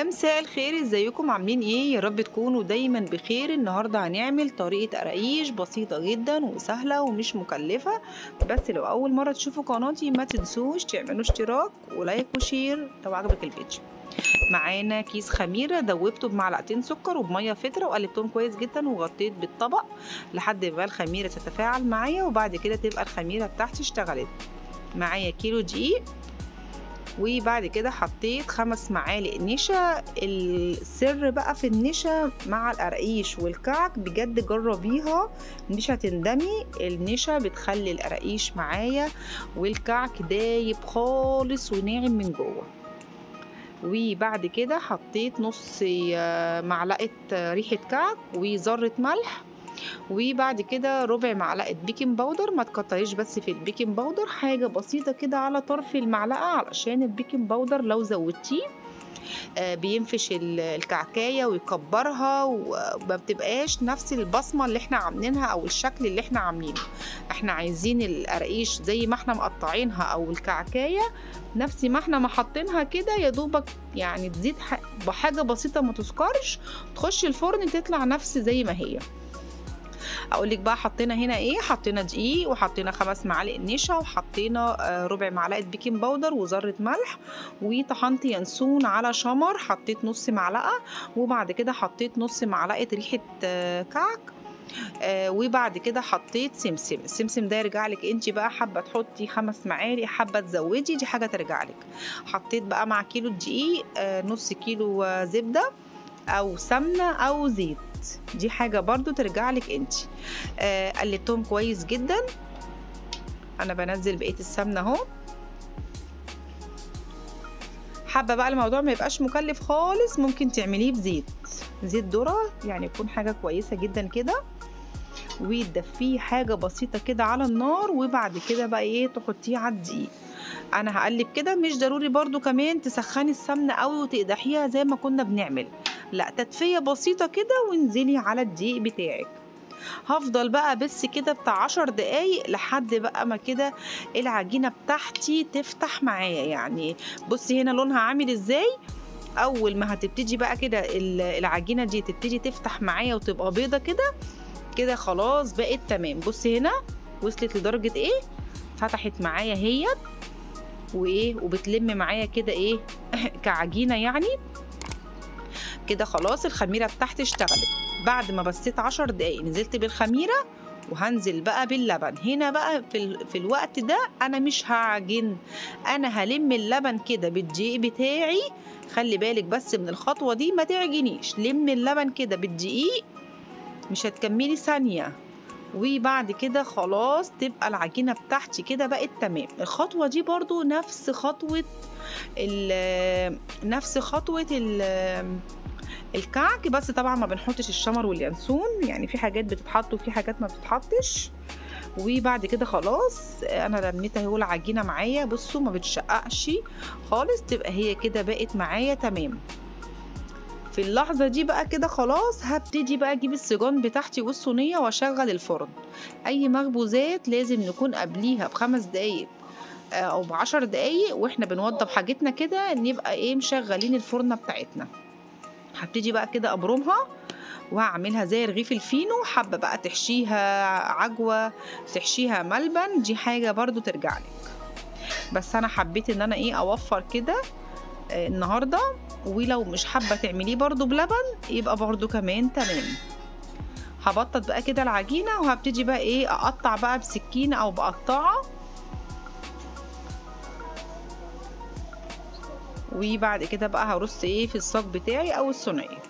يا مساء الخير، ازيكم عاملين ايه؟ يا رب تكونوا دايما بخير. النهارده هنعمل طريقه قراقيش بسيطه جدا وسهله ومش مكلفه. بس لو اول مره تشوفوا قناتي ما تنسوش تعملوا اشتراك ولايك وشير لو عجبك الفيديو. معانا كيس خميره دوبته بمعلقتين سكر وبميه فتره وقلبتهم كويس جدا وغطيت بالطبق لحد ما الخميره تتفاعل معايا، وبعد كده تبقى الخميره بتاعتي اشتغلت. معايا كيلو دقيق، وبعد كده حطيت 5 معالق نشا. السر بقى في النشا مع القراقيش والكعك، بجد جربيها مش هتندمي. النشا بتخلي القراقيش معايا والكعك دايب خالص وناعم من جوه. وبعد كده حطيت نص معلقة ريحة كعك وذرة ملح، وبعد كده ربع معلقة بيكنج باودر. ما تكتريش بس في البيكنج باودر، حاجة بسيطة كده على طرف المعلقة، علشان البيكنج باودر لو زودتيه بينفش الكعكاية ويكبرها وما بتبقاش نفس البصمة اللي احنا عاملينها او الشكل اللي احنا عاملينه. احنا عايزين القراقيش زي ما احنا مقطعينها او الكعكاية نفس ما احنا محطينها كده، يا دوبك يعني تزيد بحاجة بسيطة ما تسكرش، تخش الفرن تطلع نفس زي ما هي. اقول لك بقى حطينا هنا ايه. حطينا دقيق، وحطينا 5 معالق نشا، وحطينا ربع معلقه بيكنج باودر وذره ملح، وطحنت ينسون على شمر حطيت نص معلقه، وبعد كده حطيت نص معلقه ريحه كعك، وبعد كده حطيت سمسم. السمسم ده يرجع لك انت بقى، حابه تحطي 5 معالق، حابه تزودي، دي حاجه ترجع لك. حطيت بقى مع كيلو الدقيق نص كيلو زبده او سمنه او زيت، دي حاجة برضو ترجع لك انت. قلبتهم كويس جدا. انا بنزل بقية السمنة اهو. حابة بقى الموضوع ما يبقاش مكلف خالص، ممكن تعمليه بزيت ذرة، يعني يكون حاجة كويسة جدا كده، وتدفيه حاجة بسيطة كده على النار، وبعد كده بقى ايه تحطيه على الدقيق. انا هقلب كده، مش ضروري برضو كمان تسخني السمنة قوي وتقدحيها زي ما كنا بنعمل، لا، تدفية بسيطة كده وانزلي على الدقيق بتاعك. هفضل بقى بس كده بتاع 10 دقايق لحد بقى ما كده العجينة بتاعتي تفتح معايا. يعني بصي هنا لونها عامل ازاي. اول ما هتبتدي بقى كده العجينة دي تبتدي تفتح معايا وتبقى بيضة كده كده، خلاص بقت تمام. بصي هنا وصلت لدرجة ايه، فتحت معايا هي وايه، وبتلم معايا كده ايه كعجينة يعني كده. خلاص الخميرة بتاعتي اشتغلت. بعد ما بسيت 10 دقايق نزلت بالخميرة، وهنزل بقى باللبن. هنا بقى في الوقت ده انا مش هعجن، انا هلم اللبن كده بالدقيق بتاعي. خلي بالك بس من الخطوة دي، ما تعجنيش، لم اللبن كده بالدقيق، مش هتكملي ثانية. وبعد كده خلاص تبقى العجينة بتاعتي كده بقت تمام. الخطوة دي برضو نفس خطوة الكعك، بس طبعا ما بنحطش الشمر واليانسون، يعني في حاجات بتتحط وفي حاجات ما بتتحطش. وبعد كده خلاص انا لميت اهو العجينه معايا، بصوا ما بتشققش خالص، تبقى هي كده بقت معايا تمام. في اللحظه دي بقى كده خلاص هبتدي بقى اجيب السيجان بتاعتي والصينيه واشغل الفرن. اي مخبوزات لازم نكون قبليها ب5 دقايق او ب10 دقايق، واحنا بنوضب حاجتنا كده نبقى ايه مشغلين الفرن بتاعتنا. هبتدي بقى كده ابرمها وهعملها زي رغيف الفينو. حابه بقى تحشيها عجوه، تحشيها ملبن، دي حاجه برضو ترجع لك، بس انا حبيت ان انا ايه اوفر كده النهارده. ولو مش حابه تعمليه برضو بلبن يبقى برضو كمان تمام. هبطط بقى كده العجينه، وهبتدي بقى ايه اقطع بقى بسكينه او بقطاعه. وبعد كده بقى هرص ايه في الصاج بتاعي او الصينيه.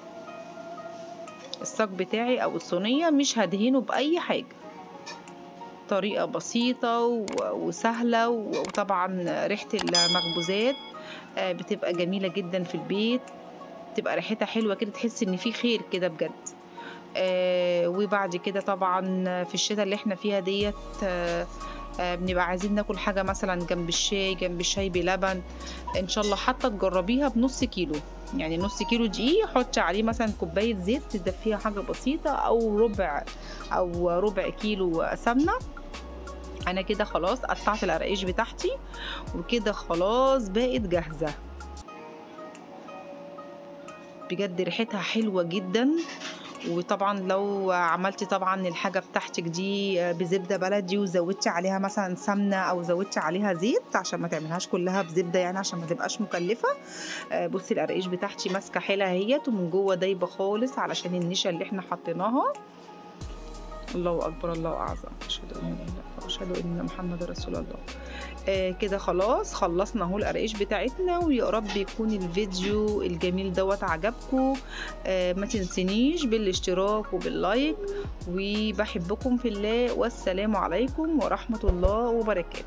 الصاج بتاعي او الصينيه مش هدهنه باي حاجه، طريقه بسيطه وسهله. وطبعا ريحه المخبوزات بتبقى جميله جدا في البيت، تبقى ريحتها حلوه كده، تحس ان في خير كده بجد. وبعد كده طبعا في الشتاء اللي احنا فيها ديت بنبقى عايزين ناكل حاجه مثلا جنب الشاي بلبن. ان شاء الله حتى تجربيها بنص كيلو، يعني نص كيلو دقيق حطي عليه مثلا كوبايه زيت تدفيها حاجه بسيطه، او ربع كيلو سمنه. انا كده خلاص قطعت القراقيش بتاعتي، وكده خلاص بقت جاهزه. بجد ريحتها حلوة جدا. وطبعا لو عملتي طبعا الحاجة بتاعتك دي بزبدة بلدي وزودتي عليها مثلا سمنة او زودتي عليها زيت، عشان ما تعملهاش كلها بزبدة يعني عشان ما تبقاش مكلفة. بصي القراقيش بتاعتي ماسكة حيلها اهيت، ومن جوه دايبة خالص علشان النشا اللي احنا حطيناها. الله اكبر، الله اعظم، اشهد ان لا اله الا الله واشهد ان محمد رسول الله. كده خلاص خلصنا اهو القراقيش بتاعتنا، ويا رب يكون الفيديو الجميل دوت عجبكم. ما تنسنيش بالاشتراك وباللايك، وبحبكم في الله، والسلام عليكم ورحمة الله وبركاته.